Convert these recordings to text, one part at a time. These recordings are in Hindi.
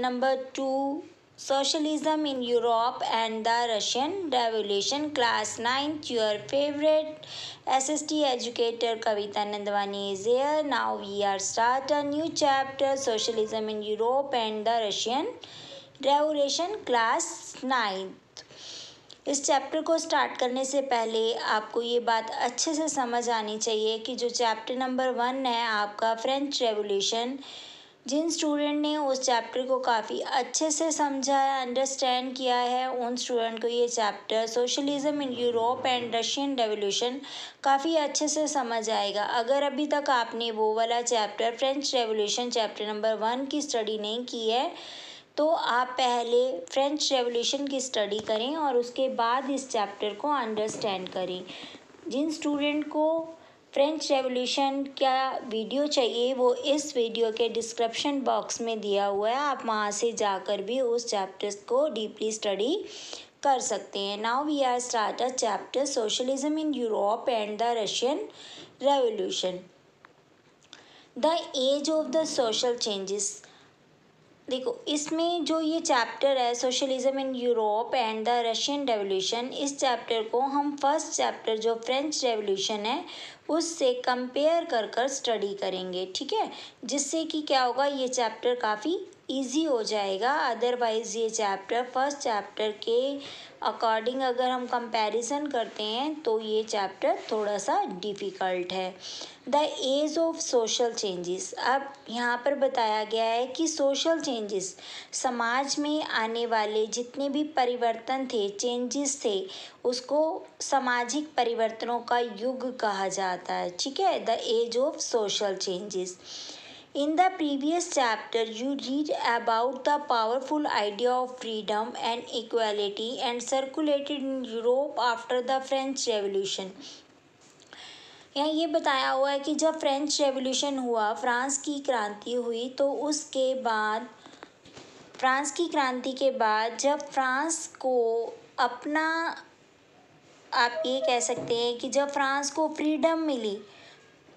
number 2, Socialism in Europe and the Russian Revolution, class 9th. Your favorite SST educator Kavita Nandwani is here. Now we are start a new chapter, Socialism in Europe and the Russian Revolution, class 9th. इस चैप्टर को स्टार्ट करने से पहले आपको ये बात अच्छे से समझ आनी चाहिए कि जो चैप्टर नंबर 1 है आपका फ्रेंच रेवोल्यूशन, जिन स्टूडेंट ने उस चैप्टर को काफ़ी अच्छे से समझा है, अंडरस्टैंड किया है, उन स्टूडेंट को ये chapter socialism in Europe and Russian revolution काफ़ी अच्छे से समझ आएगा। अगर अभी तक आपने वो वाला chapter French revolution chapter number 1 की स्टडी नहीं की है तो आप पहले फ्रेंच रेवोल्यूशन की स्टडी करें और उसके बाद इस चैप्टर को अंडरस्टैंड करें। जिन स्टूडेंट को फ्रेंच रेवोल्यूशन का वीडियो चाहिए वो इस वीडियो के डिस्क्रिप्शन बॉक्स में दिया हुआ है, आप वहाँ से जाकर भी उस चैप्टर्स को डीपली स्टडी कर सकते हैं। Now we are start a chapter socialism in Europe and the Russian revolution, the age of the social changes. देखो इसमें जो ये चैप्टर है socialism in Europe and the Russian revolution, इस चैप्टर को हम फर्स्ट चैप्टर जो फ्रेंच रेवोल्यूशन है उससे कंपेयर कर कर स्टडी करेंगे, ठीक है, जिससे कि क्या होगा ये चैप्टर काफ़ी इजी हो जाएगा। अदरवाइज़ ये चैप्टर फर्स्ट चैप्टर के अकॉर्डिंग अगर हम कंपैरिजन करते हैं तो ये चैप्टर थोड़ा सा डिफ़िकल्ट है। The age of social changes, अब यहाँ पर बताया गया है कि सोशल चेंजेस समाज में आने वाले जितने भी परिवर्तन थे, चेंजेस थे, उसको सामाजिक परिवर्तनों का युग कहा जाता है, ठीक है, the age of social changes. In the previous chapter, you read about the powerful idea of freedom and equality and circulated in Europe after the French Revolution. यहाँ ये बताया हुआ है कि जब फ्रेंच रेवोल्यूशन हुआ, फ्रांस की क्रांति हुई, तो उसके बाद फ्रांस की क्रांति के बाद जब फ्रांस को अपना, आप ये कह सकते हैं कि जब फ्रांस को फ्रीडम मिली,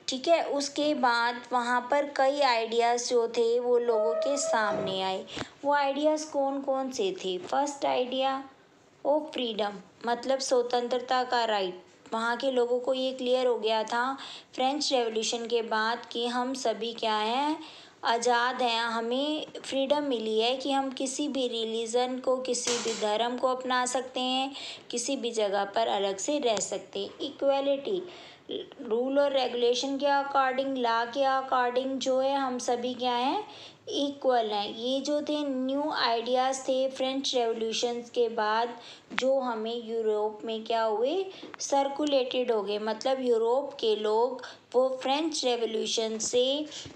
ठीक है, उसके बाद वहाँ पर कई आइडियाज़ जो थे वो लोगों के सामने आए। वो आइडियाज़ कौन कौन से थे? फर्स्ट आइडिया ऑफ फ्रीडम, मतलब स्वतंत्रता का राइट। वहाँ के लोगों को ये क्लियर हो गया था फ्रेंच रेवोल्यूशन के बाद कि हम सभी क्या हैं, आज़ाद हैं, हमें फ्रीडम मिली है कि हम किसी भी रिलीजन को, किसी भी धर्म को अपना सकते हैं, किसी भी जगह पर अलग से रह सकते हैं। इक्वालिटी, रूल और रेगुलेशन के अकॉर्डिंग, लॉ के अकॉर्डिंग जो है हम सभी क्या हैं, इक्वल हैं। ये जो थे न्यू आइडियाज़ थे फ्रेंच रेवोल्यूशन के बाद जो हमें यूरोप में क्या हुए, सर्कुलेटेड हो गए, मतलब यूरोप के लोग वो फ्रेंच रेवोल्यूशन से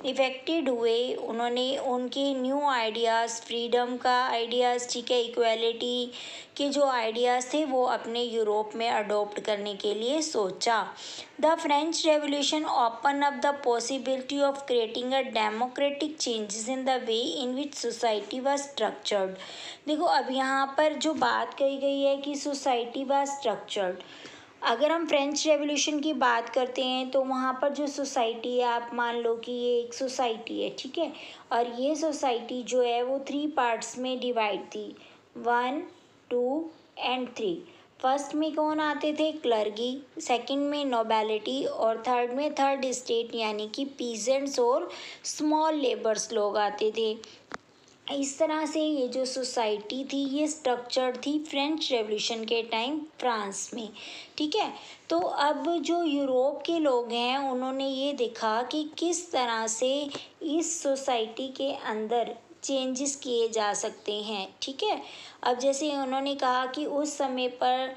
इफ़ेक्टेड हुए। उन्होंने उनके न्यू आइडियाज़, फ्रीडम का आइडियाज़, ठीक है, इक्वालिटी के जो आइडियाज़ थे वो अपने यूरोप में अडोप्ट करने के लिए सोचा। The French revolution open up the possibility of creating a democratic changes in the way in which society was structured. देखो अब यहाँ पर जो बात कही गई है कि सोसाइटी वाज स्ट्रक्चर्ड, अगर हम फ्रेंच रेवोल्यूशन की बात करते हैं तो वहाँ पर जो सोसाइटी है, आप मान लो कि ये एक सोसाइटी है, ठीक है, और ये सोसाइटी जो है वो 3 पार्ट्स में डिवाइड थी, 1, 2 एंड 3। फर्स्ट में कौन आते थे? क्लर्गी, सेकंड में नोबेलिटी और थर्ड में थर्ड स्टेट यानी कि पीजेंट्स और स्मॉल लेबर्स लोग आते थे। इस तरह से ये जो सोसाइटी थी ये स्ट्रक्चर्ड थी फ्रेंच रेवोल्यूशन के टाइम फ्रांस में, ठीक है। तो अब जो यूरोप के लोग हैं उन्होंने ये देखा कि किस तरह से इस सोसाइटी के अंदर चेंजेस किए जा सकते हैं, ठीक है। अब जैसे उन्होंने कहा कि उस समय पर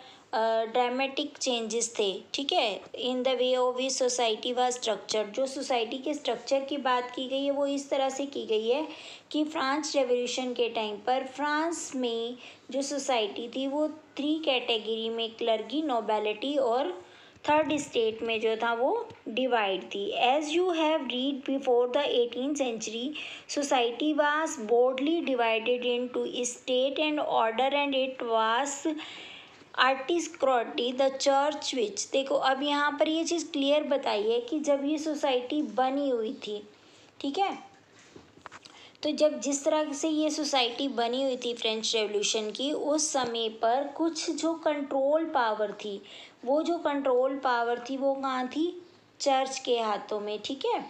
ड्रामेटिक चेंजेस थे, ठीक है, in the way of which society was structured. जो सोसाइटी के स्ट्रक्चर की बात की गई है वो इस तरह से की गई है कि फ्रांस रेवोल्यूशन के टाइम पर फ्रांस में जो सोसाइटी थी वो 3 कैटेगरी में, क्लर्गी, नोबेलिटी और थर्ड स्टेट में जो था वो डिवाइड थी। As you have read before the 18th century, society was broadly divided into state and order and it was aristocracy the church which. देखो अब यहाँ पर ये चीज़ क्लियर बताई है कि जब ये सोसाइटी बनी हुई थी, ठीक है, तो जब जिस तरह से ये सोसाइटी बनी हुई थी फ्रेंच रेवोल्यूशन की, उस समय पर कुछ जो कंट्रोल पावर थी, वो जो कंट्रोल पावर थी वो कहाँ थी? चर्च के हाथों में, ठीक है।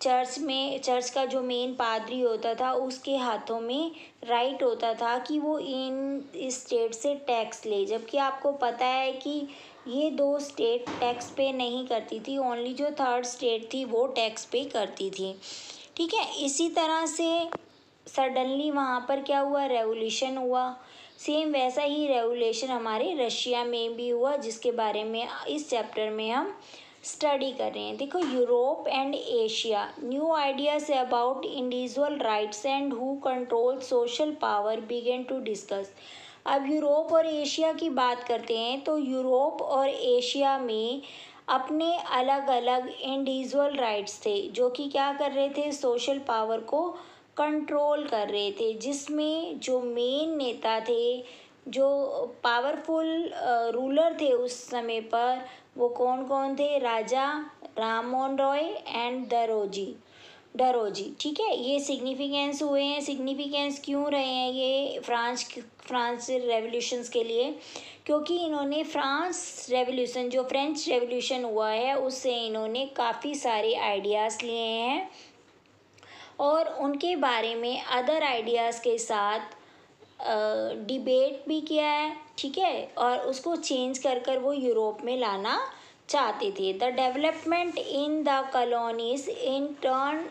चर्च का जो मेन पादरी होता था उसके हाथों में राइट होता था कि वो इन स्टेट से टैक्स ले, जबकि आपको पता है कि ये दो स्टेट टैक्स पे नहीं करती थी, ओनली जो थर्ड स्टेट थी वो टैक्स पे करती थी, ठीक है। इसी तरह से सडनली वहाँ पर क्या हुआ? रेवोल्यूशन हुआ। सेम वैसा ही रेवोल्यूशन हमारे रशिया में भी हुआ, जिसके बारे में इस चैप्टर में हम स्टडी कर रहे हैं। देखो, Europe and Asia, new ideas about individual rights and who control social power began to discuss. अब यूरोप और एशिया की बात करते हैं, तो यूरोप और एशिया में अपने अलग अलग इंडिविजुअल राइट्स थे, जो कि क्या कर रहे थे? सोशल पावर को कंट्रोल कर रहे थे, जिसमें जो मेन नेता थे, जो पावरफुल रूलर थे उस समय पर, वो कौन कौन थे? राजा राममोहन रॉय एंड डरोजी, ठीक है। ये सिग्निफिकेंस हुए हैं। सिग्निफिकेंस क्यों रहे हैं ये फ्रांस रेवोल्यूशंस के लिए? क्योंकि इन्होंने जो फ्रेंच रेवोल्यूशन हुआ है, उससे इन्होंने काफ़ी सारे आइडियाज़ लिए हैं और उनके बारे में अदर आइडियाज़ के साथ डिबेट भी किया है, ठीक है, और उसको चेंज कर कर वो यूरोप में लाना चाहते थे। The development in the colonies in turn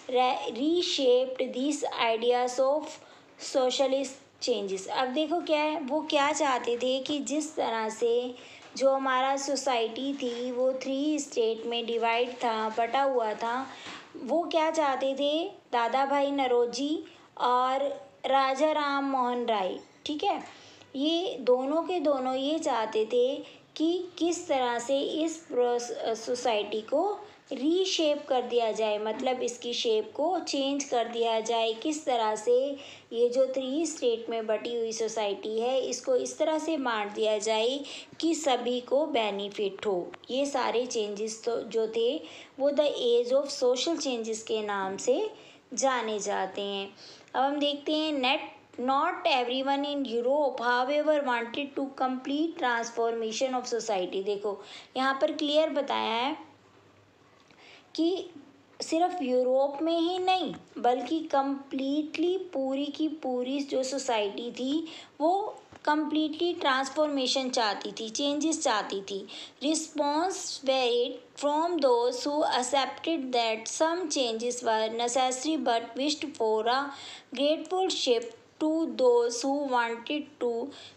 reshaped this ideas of socialist changes. अब देखो क्या है, वो क्या चाहते थे कि जिस तरह से जो हमारा सोसाइटी थी वो 3 स्टेट में डिवाइड था, बटा हुआ था, वो क्या चाहते थे? दादा भाई नौरोजी और राजा राम मोहन राय, ठीक है, ये दोनों के दोनों ये चाहते थे कि किस तरह से इस सोसाइटी को रीशेप कर दिया जाए, मतलब इसकी शेप को चेंज कर दिया जाए, किस तरह से ये जो 3 स्टेट में बटी हुई सोसाइटी है इसको इस तरह से बांट दिया जाए कि सभी को बेनिफिट हो। ये सारे चेंजेस तो जो थे वो the age of social changes के नाम से जाने जाते हैं। अब हम देखते हैं Not everyone in Europe, however, wanted to complete transformation of society। देखो, यहाँ पर क्लियर बताया है कि सिर्फ यूरोप में ही नहीं, बल्कि कम्प्लीटली पूरी की पूरी जो सोसाइटी थी वो कम्प्लीटली ट्रांसफॉर्मेशन चाहती थी, चेंजेस चाहती थी। Response varied from those who accepted that some changes were necessary but wished for a grateful shift to those who wanted to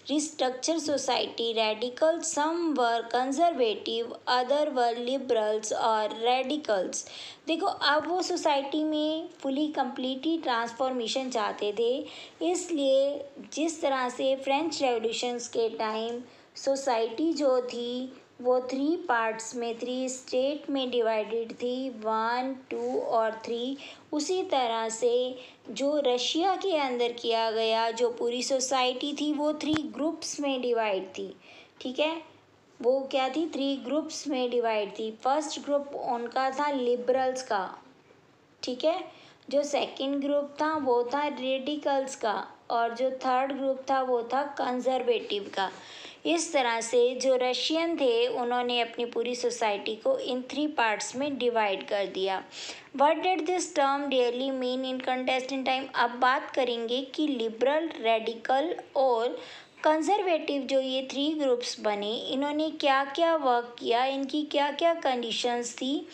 restructure society radical. Some were conservative, other were liberals or radicals। देखो, अब वो सोसाइटी में फुली कम्प्लीटली ट्रांसफॉर्मेशन चाहते थे, इसलिए जिस तरह से फ्रेंच रेवोल्यूशंस के टाइम सोसाइटी जो थी वो 3 पार्ट्स में, 3 स्टेट में डिवाइडेड थी, 1, 2 और 3। उसी तरह से जो रशिया के अंदर किया गया, जो पूरी सोसाइटी थी वो 3 ग्रुप्स में डिवाइड थी, ठीक है। वो क्या थी? 3 ग्रुप्स में डिवाइड थी। फर्स्ट ग्रुप उनका था लिबरल्स का, ठीक है। जो सेकंड ग्रुप था वो था रेडिकल्स का, और जो थर्ड ग्रुप था वो था कंजर्वेटिव का। इस तरह से जो रशियन थे उन्होंने अपनी पूरी सोसाइटी को इन 3 पार्ट्स में डिवाइड कर दिया। What did this term really mean in contest in time? अब बात करेंगे कि लिबरल, रेडिकल और कंजर्वेटिव जो ये 3 ग्रुप्स बने, इन्होंने क्या क्या वर्क किया, इनकी क्या क्या कंडीशंस थी।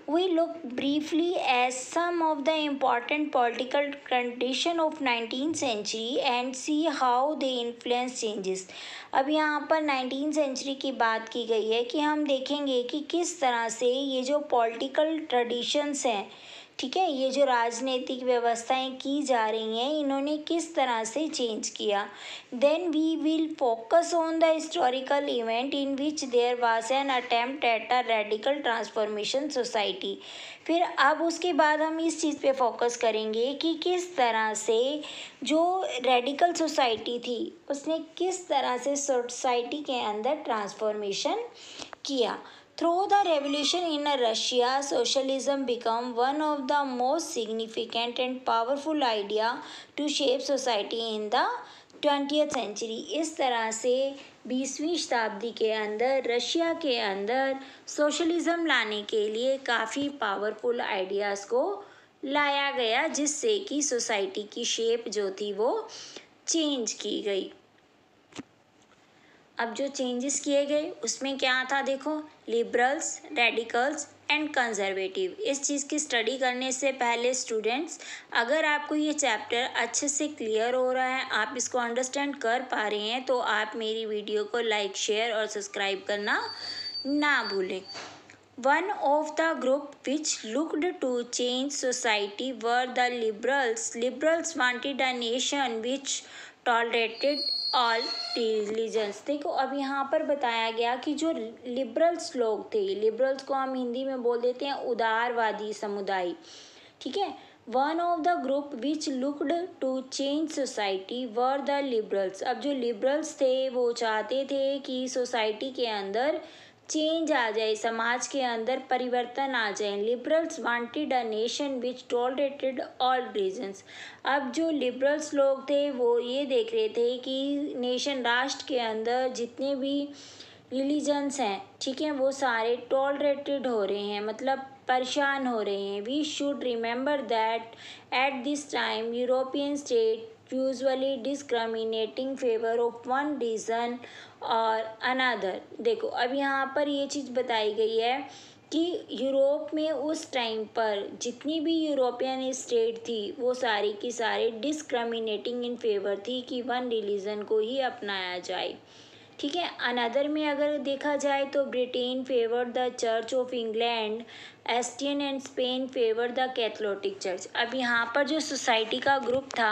We look briefly at some of the important political conditions of 19th century and see how they influence changes। अब यहाँ पर 19th सेंचुरी की बात की गई है कि हम देखेंगे कि किस तरह से ये जो पॉलिटिकल ट्रेडिशंस हैं, ठीक है, ये जो राजनीतिक व्यवस्थाएं की जा रही हैं, इन्होंने किस तरह से चेंज किया। Then we will focus on the historical event in which there was an attempt at a radical transformation society. फिर अब उसके बाद हम इस चीज़ पे फोकस करेंगे कि किस तरह से जो रेडिकल सोसाइटी थी उसने किस तरह से सोसाइटी के अंदर ट्रांसफॉर्मेशन किया। Through the revolution in Russia, socialism became one of the most significant and powerful idea to shape society in the 20th century. इस तरह से 20वीं शताब्दी के अंदर रशिया के अंदर सोशलिज्म लाने के लिए काफ़ी पावरफुल आइडियाज़ को लाया गया, जिससे कि सोसाइटी की शेप जो थी वो चेंज की गई। अब जो चेंजेस किए गए उसमें क्या था, देखो, लिबरल्स, रेडिकल्स एंड कंजर्वेटिव। इस चीज़ की स्टडी करने से पहले स्टूडेंट्स, अगर आपको ये चैप्टर अच्छे से क्लियर हो रहा है, आप इसको अंडरस्टैंड कर पा रहे हैं, तो आप मेरी वीडियो को लाइक, शेयर और सब्सक्राइब करना ना भूलें। One of the group which looked to change society were the liberals. Liberals wanted a nation which tolerated all religions. देखो, अब यहाँ पर बताया गया कि जो लिबरल्स लोग थे, लिबरल्स को हम हिंदी में बोल देते हैं उदारवादी समुदाय, ठीक है। One of the group which looked to change society were the liberals. अब जो लिबरल्स थे वो चाहते थे कि सोसाइटी के अंदर चेंज आ जाए, समाज के अंदर परिवर्तन आ जाए। Liberals wanted a nation which tolerated all religions. अब जो लिबरल्स लोग थे वो ये देख रहे थे कि नेशन, राष्ट्र के अंदर जितने भी रिलीजन्स हैं, ठीक है, वो सारे टॉलरेटेड हो रहे हैं, मतलब परेशान हो रहे हैं। We should remember that at this time European state usually discriminating favour of one region or another. देखो, अब यहाँ पर ये चीज़ बताई गई है कि यूरोप में उस टाइम पर जितनी भी यूरोपियन स्टेट थी वो सारी की सारी डिस्क्रिमिनेटिंग इन फेवर थी कि वन रिलीजन को ही अपनाया जाए, ठीक है। अनदर में अगर देखा जाए तो Britain favour the Church of England, Austrian and Spain favour the Catholic church. अब यहाँ पर जो सोसाइटी का ग्रुप था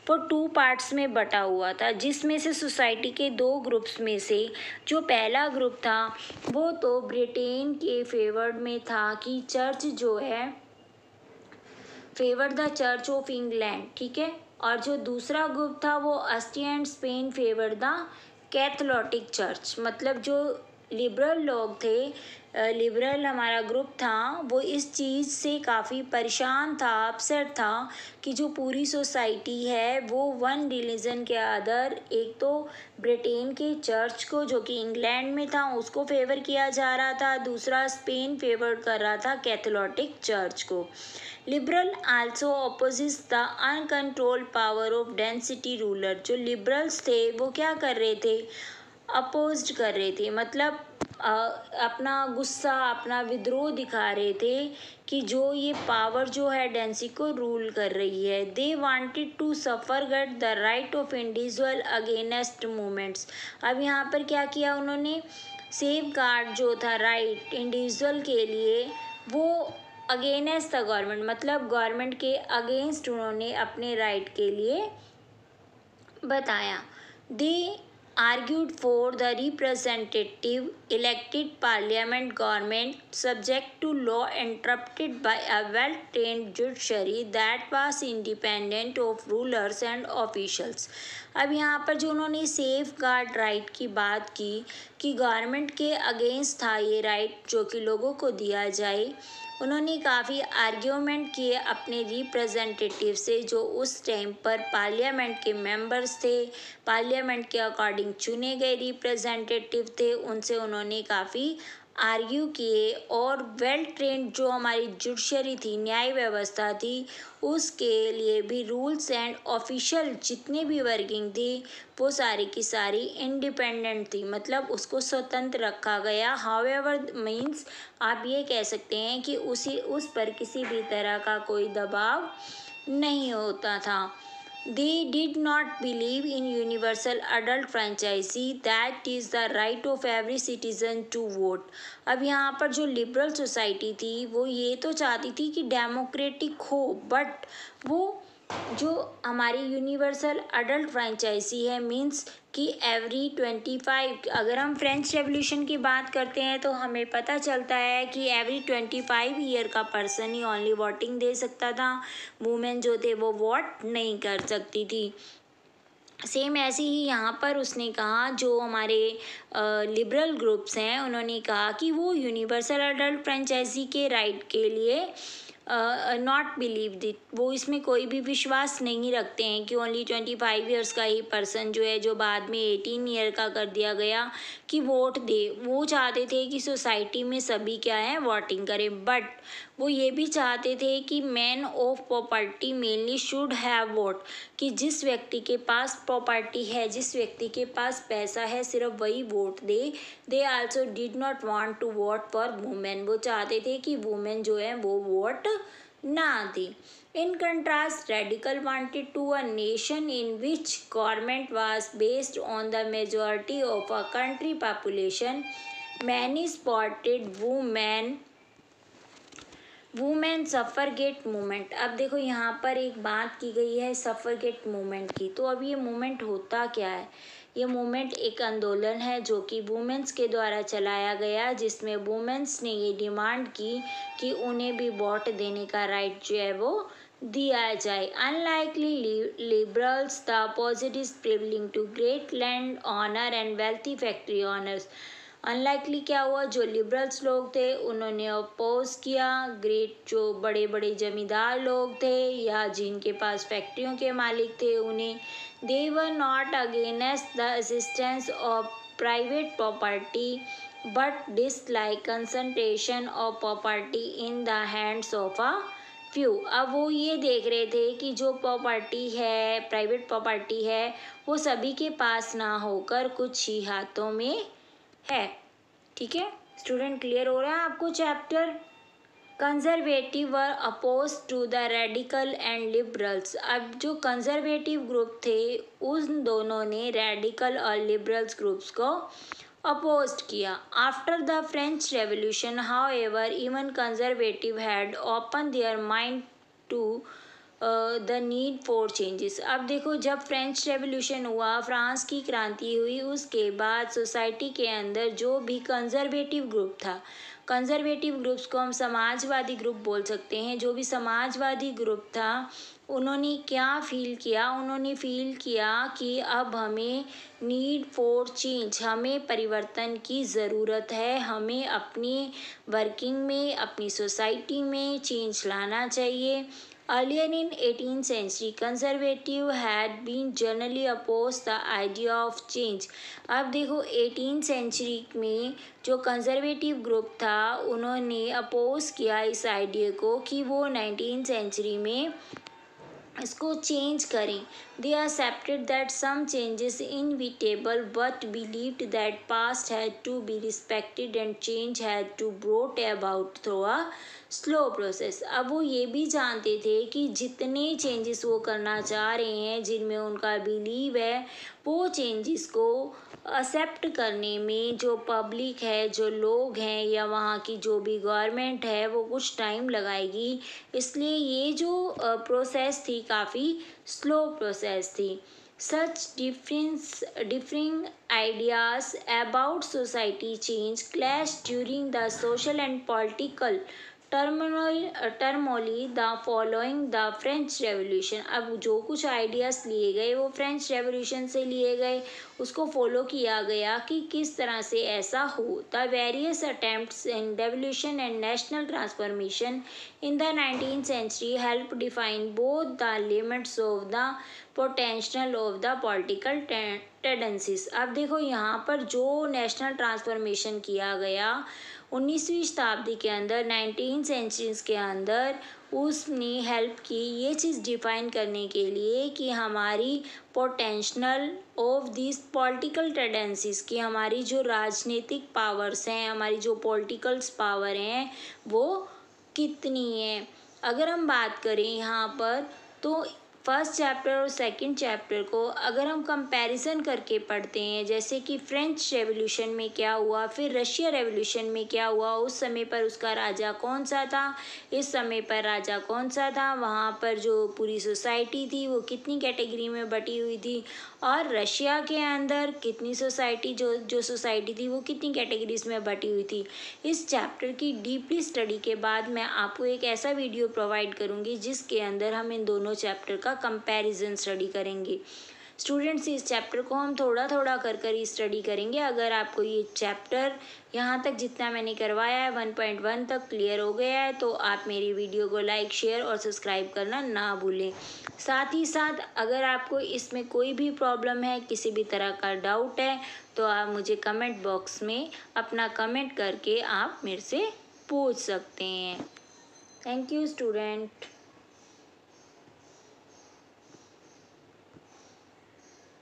वो 2 पार्ट्स में बटा हुआ था, जिसमें से सोसाइटी के 2 ग्रुप्स में से जो पहला ग्रुप था वो तो ब्रिटेन के फेवर में था कि चर्च जो है favour the Church of England, ठीक है। और जो दूसरा ग्रुप था वो Austrian and Spain favour the Catholic church. मतलब जो लिबरल लोग थे, लिबरल हमारा ग्रुप था, वो इस चीज़ से काफ़ी परेशान था, अपसेट था कि जो पूरी सोसाइटी है वो वन रिलीजन के अदर, एक तो ब्रिटेन के चर्च को जो कि इंग्लैंड में था उसको फेवर किया जा रहा था, दूसरा स्पेन फेवर कर रहा था कैथोलिक चर्च को। Liberal also opposes the uncontrolled power of density ruler. जो लिबरल्स थे वो क्या कर रहे थे, अपोज्ड कर रहे थे, मतलब अपना गुस्सा, अपना विद्रोह दिखा रहे थे कि जो ये पावर जो है डेंसी को रूल कर रही है। They wanted to safeguard the right of individual against movements. अब यहाँ पर क्या किया उन्होंने, सेफ गार्ड जो था राइट इंडिविजुअल के लिए, वो अगेंस्ट द गवर्नमेंट, मतलब गवर्नमेंट के अगेंस्ट उन्होंने अपने राइट के लिए बताया। दे argued for the representative elected parliament government subject to law interrupted by a well-trained judiciary that was independent of rulers and officials। अब यहाँ पर जो उन्होंने सेफ गार्ड राइट की बात की कि गवर्नमेंट के अगेंस्ट था ये राइट जो कि लोगों को दिया जाए, उन्होंने काफ़ी आर्ग्यूमेंट किए अपने रिप्रेजेंटेटिव से जो उस टाइम पर पार्लियामेंट के मेंबर्स थे, पार्लियामेंट के अकॉर्डिंग चुने गए रिप्रेजेंटेटिव थे, उनसे उन्होंने काफ़ी आर्ग्यू किए। और वेल ट्रेंड जो हमारी जुडिशरी थी, न्याय व्यवस्था थी, उसके लिए भी रूल्स एंड ऑफिशियल जितने भी वर्किंग थी वो सारी की सारी इंडिपेंडेंट थी, मतलब उसको स्वतंत्र रखा गया। हाउएवर मीन्स आप ये कह सकते हैं कि उस पर किसी भी तरह का कोई दबाव नहीं होता था। They did not believe in universal adult franchisee, that is the right of every citizen to vote। अब यहाँ पर जो लिबरल सोसाइटी थी वो ये तो चाहती थी कि डेमोक्रेटिक हो, बट वो जो हमारी यूनिवर्सल अडल्ट फ्रेंचाइजी है मींस कि एवरी 25, अगर हम फ्रेंच रेवोल्यूशन की बात करते हैं तो हमें पता चलता है कि एवरी 25 ईयर का पर्सन ही ओनली वोटिंग दे सकता था, वुमेन जो थे वो वोट नहीं कर सकती थी। सेम ऐसे ही यहाँ पर उसने कहा, जो हमारे लिबरल ग्रुप्स हैं उन्होंने कहा कि वो यूनिवर्सल अडल्ट फ्रेंचाइजी के राइट के लिए नॉट बिलीव दिट, वो इसमें कोई भी विश्वास नहीं रखते हैं कि ओनली 25 ईयर्स का ही पर्सन जो है, जो बाद में 18 ईयर का कर दिया गया, कि वोट दे। वो चाहते थे कि सोसाइटी में सभी क्या है, वोटिंग करें, बट वो ये भी चाहते थे कि man of property mainly should have vote, कि जिस व्यक्ति के पास प्रॉपर्टी है, जिस व्यक्ति के पास पैसा है, सिर्फ वही वोट दे। They also did not want to vote for women, वो चाहते थे कि वुमेन जो है वो वोट ना दे। In contrast, radical wanted to a nation in which government was based on the majority of a country population. Many spotted women suffragette movement. अब देखो यहाँ पर एक बात की गई है सफरगेट मूवमेंट की। तो अब ये मूवमेंट होता क्या है? ये मूवमेंट एक आंदोलन है जो कि वुमेन्स के द्वारा चलाया गया, जिसमें वुमेन्स ने ये डिमांड की कि उन्हें भी वोट देने का राइट जो है वो दिया जाए। Unlikely liberals, the opposite is prevailing to great land owner and wealthy factory owners. Unlikely क्या हुआ, जो लिबरल्स लोग थे उन्होंने अपोज किया, ग्रेट जो बड़े बड़े जमींदार लोग थे या जिनके पास फैक्ट्रियों के मालिक थे उन्हें। They were not against the assistance of private property but dislike concentration of property in the hands of a few. अब वो ये देख रहे थे कि जो प्रॉपर्टी है, प्राइवेट प्रॉपर्टी है, वो सभी के पास ना होकर कुछ ही हाथों में है। ठीक है स्टूडेंट, क्लियर हो रहा है आपको chapter? Conservative were oppose to the radical and liberals. अब जो कंजर्वेटिव ग्रुप थे उन दोनों ने रेडिकल और लिबरल्स ग्रुप्स को अपोज किया। After the French revolution however even conservative had open their mind to the need for changes. अब देखो, जब फ्रेंच रेवोल्यूशन हुआ, फ्रांस की क्रांति हुई, उसके बाद सोसाइटी के अंदर जो भी कंजर्वेटिव ग्रुप था, कंजर्वेटिव ग्रुप्स को हम समाजवादी ग्रुप बोल सकते हैं, जो भी समाजवादी ग्रुप था उन्होंने क्या फील किया, उन्होंने फील किया कि अब हमें नीड फॉर चेंज, हमें परिवर्तन की ज़रूरत है, हमें अपनी वर्किंग में, अपनी सोसाइटी में चेंज लाना चाहिए। Earlier in 18th century, conservative had been generally opposed the idea of change. अब देखो 18th century में जो कंजर्वेटिव ग्रुप था उन्होंने अपोज किया इस आइडिया को कि वो 19th century में इसको चेंज करें। They accepted that some changes inevitable but believed that past had to be respected and change had to brought about through a slow process. अब वो ये भी जानते थे कि जितने चेंजेस वो करना चाह रहे हैं, जिनमें उनका बिलीव है, वो चेंजेस को एक्सेप्ट करने में जो पब्लिक है, जो लोग हैं या वहाँ की जो भी गवर्नमेंट है, वो कुछ टाइम लगाएगी। इसलिए ये जो प्रोसेस थी काफ़ी स्लो प्रोसेस थी। Such differing ideas about society change clashed during the social and political turmoil the following the French Revolution। अब जो कुछ आइडियाज़ लिए गए वो फ्रेंच रेवोल्यूशन से लिए गए, उसको फॉलो किया गया कि किस तरह से ऐसा हो। The various attempts in revolution and national transformation in the 19th century help define both the limits of the potential of the political tendencies। अब देखो यहाँ पर जो नेशनल ट्रांसफॉर्मेशन किया गया 19वीं शताब्दी के अंदर, 19th centuries के अंदर, उसने हेल्प की ये चीज़ डिफाइन करने के लिए कि हमारी पोटेंशनल ऑफ दिस पॉलिटिकल टेंडेंसीज, की हमारी जो राजनीतिक पावर्स हैं, हमारी जो पॉलिटिकल्स पावर हैं वो कितनी है। अगर हम बात करें यहाँ पर तो फर्स्ट चैप्टर और सेकंड चैप्टर को अगर हम कंपैरिजन करके पढ़ते हैं, जैसे कि फ्रेंच रेवोल्यूशन में क्या हुआ, फिर रशिया रेवोल्यूशन में क्या हुआ, उस समय पर उसका राजा कौन सा था, इस समय पर राजा कौन सा था, वहाँ पर जो पूरी सोसाइटी थी वो कितनी कैटेगरी में बटी हुई थी, और रशिया के अंदर कितनी सोसाइटी जो सोसाइटी थी वो कितनी कैटेगरीज में बटी हुई थी। इस चैप्टर की डीपली स्टडी के बाद मैं आपको एक ऐसा वीडियो प्रोवाइड करूँगी जिसके अंदर हम इन दोनों चैप्टर का कंपैरिजन स्टडी करेंगे। स्टूडेंट्स इस चैप्टर को हम थोड़ा थोड़ा कर ही स्टडी करेंगे। अगर आपको ये चैप्टर यहाँ तक जितना मैंने करवाया है 1.1 तक क्लियर हो गया है तो आप मेरी वीडियो को लाइक, शेयर और सब्सक्राइब करना ना भूलें। साथ ही साथ अगर आपको इसमें कोई भी प्रॉब्लम है, किसी भी तरह का डाउट है, तो आप मुझे कमेंट बॉक्स में अपना कमेंट करके आप मेरे से पूछ सकते हैं। Thank you student.